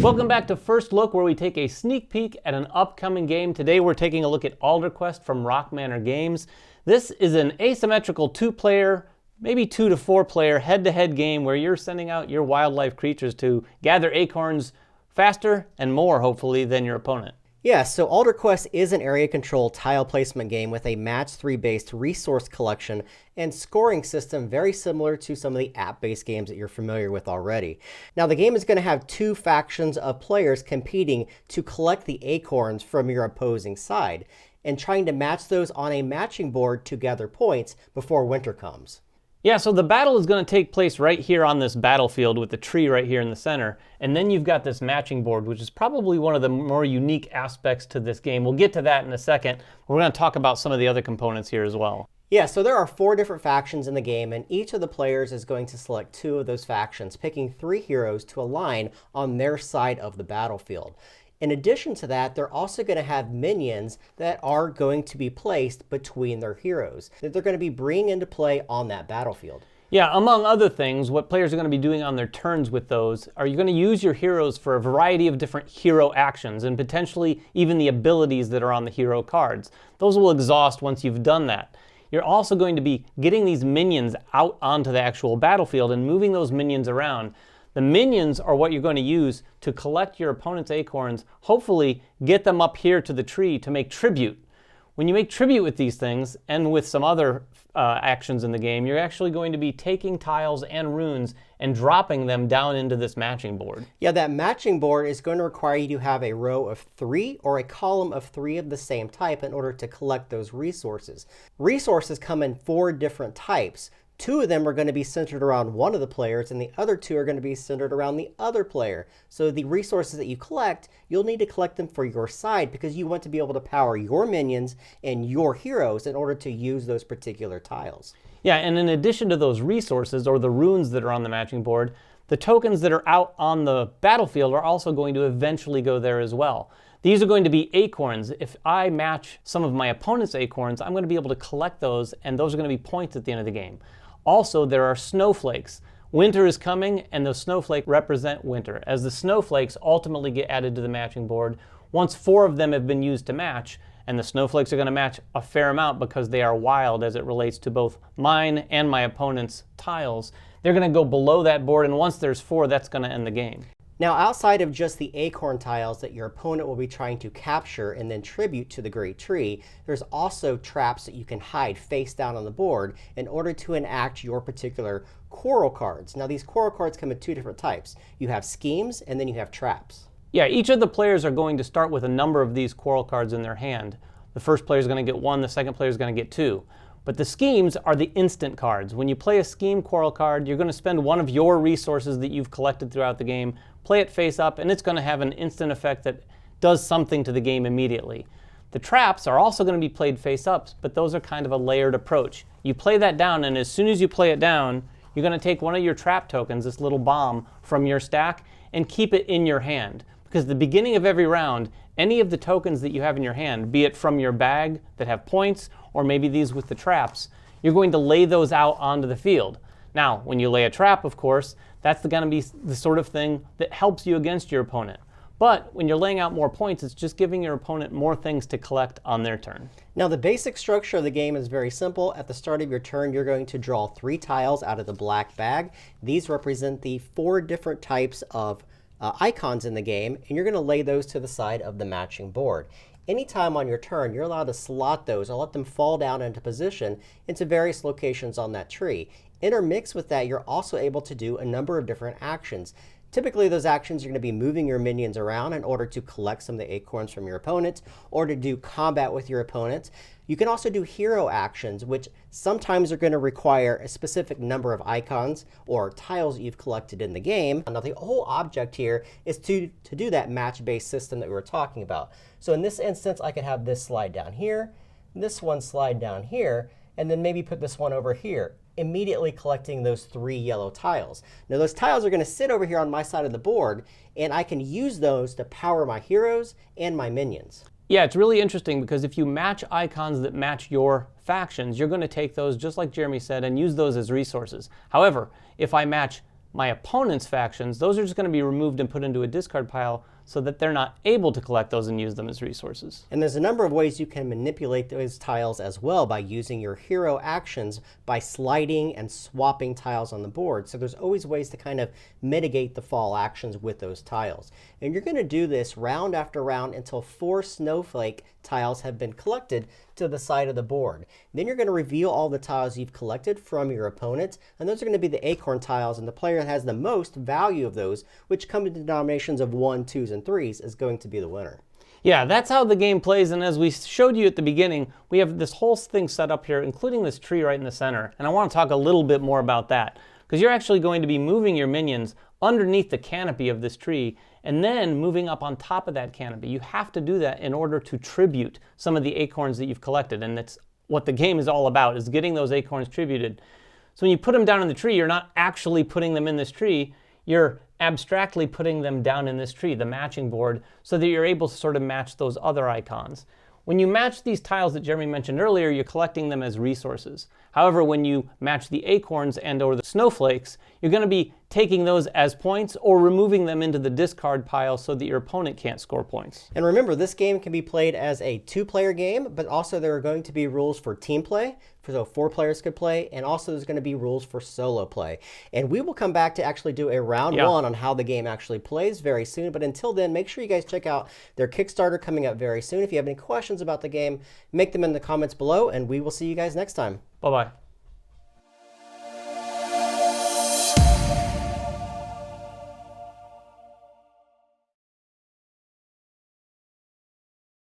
Welcome back to First Look, where we take a sneak peek at an upcoming game. Today we're taking a look at Alder Quest from Rock Manor Games. This is an asymmetrical 2-player, maybe 2 to 4-player head-to-head game where you're sending out your wildlife creatures to gather acorns faster and more, hopefully, than your opponent. Yeah, so Alder Quest is an area control tile placement game with a match 3 based resource collection and scoring system very similar to some of the app-based games that you're familiar with already. Now the game is going to have 2 factions of players competing to collect the acorns from your opposing side and trying to match those on a matching board to gather points before winter comes. Yeah, so the battle is going to take place right here on this battlefield with the tree right here in the center. And then you've got this matching board, which is probably one of the more unique aspects to this game. We'll get to that in a second. We're going to talk about some of the other components here as well. Yeah, so there are 4 different factions in the game, and each of the players is going to select 2 of those factions, picking 3 heroes to align on their side of the battlefield. In addition to that, they're also going to have minions that are going to be placed between their heroes, that they're going to be bringing into play on that battlefield. Yeah, among other things, what players are going to be doing on their turns with those are you're going to use your heroes for a variety of different hero actions and potentially even the abilities that are on the hero cards. Those will exhaust once you've done that. You're also going to be getting these minions out onto the actual battlefield and moving those minions around. The minions are what you're going to use to collect your opponent's acorns, hopefully get them up here to the tree to make tribute. When you make tribute with these things, and with some other actions in the game, you're actually going to be taking tiles and runes and dropping them down into this matching board. Yeah, that matching board is going to require you to have a row of 3 or a column of 3 of the same type in order to collect those resources. Resources come in 4 different types. 2 of them are going to be centered around one of the players, and the other 2 are going to be centered around the other player. So the resources that you collect, you'll need to collect them for your side because you want to be able to power your minions and your heroes in order to use those particular tiles. Yeah, and in addition to those resources or the runes that are on the matching board, the tokens that are out on the battlefield are also going to eventually go there as well. These are going to be acorns. If I match some of my opponent's acorns, I'm going to be able to collect those, and those are going to be points at the end of the game. Also, there are snowflakes. Winter is coming, and those snowflakes represent winter. As the snowflakes ultimately get added to the matching board, once 4 of them have been used to match, and the snowflakes are going to match a fair amount because they are wild as it relates to both mine and my opponent's tiles, they're going to go below that board, and once there's 4, that's going to end the game. Now, outside of just the acorn tiles that your opponent will be trying to capture and then tribute to the great tree, there's also traps that you can hide face down on the board in order to enact your particular coral cards. Now, these coral cards come in 2 different types. You have schemes, and then you have traps. Yeah, each of the players are going to start with a number of these coral cards in their hand. The first player is going to get 1, the second player is going to get 2. But the schemes are the instant cards. When you play a scheme coral card, you're going to spend one of your resources that you've collected throughout the game, play it face up, and it's going to have an instant effect that does something to the game immediately. The traps are also going to be played face up, but those are kind of a layered approach. You play that down, and as soon as you play it down, you're going to take one of your trap tokens, this little bomb, from your stack and keep it in your hand. Because at the beginning of every round, any of the tokens that you have in your hand, be it from your bag that have points, or maybe these with the traps, you're going to lay those out onto the field. Now, when you lay a trap, of course, that's going to be the sort of thing that helps you against your opponent. But when you're laying out more points, it's just giving your opponent more things to collect on their turn. Now, the basic structure of the game is very simple. At the start of your turn, you're going to draw 3 tiles out of the black bag. These represent the 4 different types of icons in the game, and you're going to lay those to the side of the matching board. Anytime on your turn, you're allowed to slot those or let them fall down into position into various locations on that tree. Intermixed with that, you're also able to do a number of different actions. Typically, those actions are going to be moving your minions around in order to collect some of the acorns from your opponent or to do combat with your opponent. You can also do hero actions, which sometimes are going to require a specific number of icons or tiles that you've collected in the game. Now, the whole object here is to do that match-based system that we were talking about. So in this instance, I could have this slide down here, this one slide down here, and then maybe put this one over here, immediately collecting those 3 yellow tiles. Now, those tiles are going to sit over here on my side of the board, and I can use those to power my heroes and my minions. Yeah, it's really interesting because if you match icons that match your factions, you're going to take those, just like Jeremy said, and use those as resources. However, if I match my opponent's factions, those are just going to be removed and put into a discard pile so that they're not able to collect those and use them as resources. And there's a number of ways you can manipulate those tiles as well by using your hero actions by sliding and swapping tiles on the board. So there's always ways to kind of mitigate the fall actions with those tiles. And you're going to do this round after round until 4 snowflake tiles have been collected to the side of the board. Then you're going to reveal all the tiles you've collected from your opponent, and those are going to be the acorn tiles, and the player that has the most value of those, which come in denominations of 1, 2s, and 3s, is going to be the winner. Yeah, that's how the game plays, and as we showed you at the beginning, we have this whole thing set up here, including this tree right in the center, and I want to talk a little bit more about that, because you're actually going to be moving your minions underneath the canopy of this tree, and then moving up on top of that canopy. You have to do that in order to tribute some of the acorns that you've collected, and that's what the game is all about, is getting those acorns tributed. So when you put them down in the tree, you're not actually putting them in this tree, you're abstractly putting them down in this tree, the matching board, so that you're able to sort of match those other icons. When you match these tiles that Jeremy mentioned earlier, you're collecting them as resources. However, when you match the acorns and or the snowflakes, you're going to be taking those as points or removing them into the discard pile so that your opponent can't score points. And remember, this game can be played as a 2-player game, but also there are going to be rules for team play, so 4 players could play, and also there's going to be rules for solo play. And we will come back to actually do a round 1 on how the game actually plays very soon, but until then, make sure you guys check out their Kickstarter coming up very soon. If you have any questions about the game, make them in the comments below, and we will see you guys next time. Bye-bye.